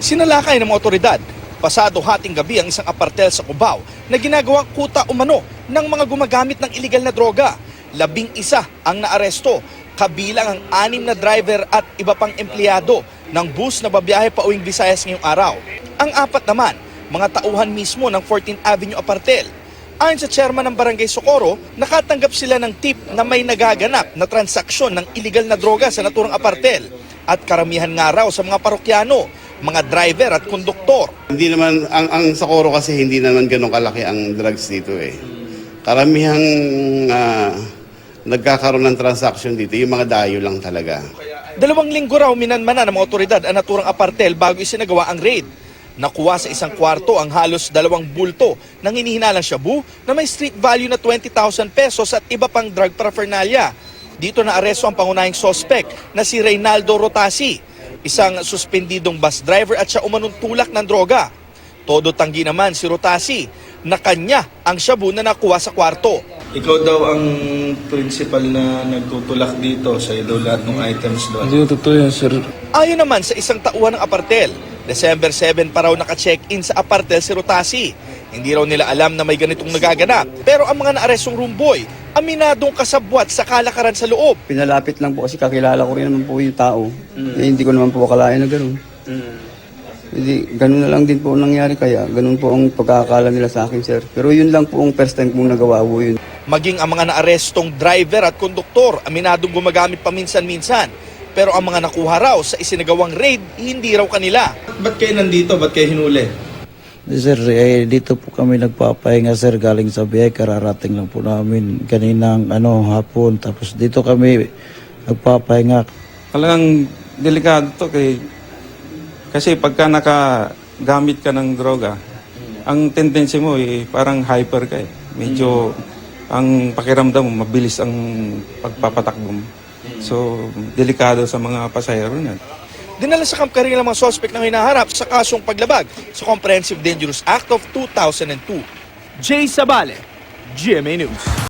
Sinalakay ng mga otoridad pasado hating gabi ang isang apartel sa Cubao na ginagawang kuta umano ng mga gumagamit ng iligal na droga. 11 ang naaresto, kabilang ang 6 na driver at iba pang empleyado ng bus na babiyahe pa uwing Visayas ngayong araw. Ang 4 naman, mga tauhan mismo ng 14th Avenue Apartel. Ayon sa chairman ng Barangay Socorro, nakatanggap sila ng tip na may nagaganap na transaksyon ng iligal na droga sa naturang apartel. At karamihan nga raw sa mga parokyano, mga driver at konduktor. Hindi naman, ang Socorro kasi hindi naman ganun kalaki ang drugs dito eh. Karamihang nagkakaroon ng transaction dito, yung mga dayo lang talaga. 2 linggo raw minanmana ng mga otoridad ang naturang apartel bago isinagawa ang raid. Nakuha sa isang kwarto ang halos 2 bulto ng hinihinalang shabu na may street value na 20,000 pesos at iba pang drug paraphernalia. Dito na aresto ang pangunahing suspect na si Reynaldo Rotasi, isang suspendidong bus driver at siya umanong tulak ng droga. Todo tanggi naman si Rotasi na kanya ang shabu na nakuha sa kwarto. Ikaw daw ang principal na nagtutulak dito sa daw lahat ng items doon. Hindi totoo yan, sir. Ayon naman sa isang tauhan ng apartel, December 7 pa raw naka-check-in sa apartel si Rotasi. Hindi raw nila alam na may ganitong nagaganap. Pero ang mga naarestong roomboy, aminadong kasabwat sa kalakaran sa loob. Pinalapit lang po kasi kakilala ko rin naman po yung tao. Eh, hindi ko naman po akalain na gano'n. Hindi, gano'n na lang din po nangyari kaya. Gano'n po ang pagkakakala nila sa akin, sir. Pero yun lang po ang first time kong nagawa po yun. Maging ang mga naarestong driver at konduktor, aminadong gumagamit paminsan-minsan. Pero ang mga nakuha raw sa isinagawang raid, hindi raw kanila. Ba't kayo nandito? Ba't kayo hinuli? Sir, dito po kami nagpapahinga, sir. Galing sa biyahe, kararating lang po namin kaninang hapon. Tapos dito kami nagpapahinga. Talagang delikado to kasi pagka nakagamit ka ng droga, ang tendency mo parang hyper ka eh. Medyo ang pakiramdam mo, mabilis ang pagpapatakbo mo. So, delikado sa mga pasahero niyan. Dinala sa Camp Carril ang mga suspect na hinaharap sa kasong paglabag sa Comprehensive Dangerous Act of 2002. Jay Sabale, GMA News.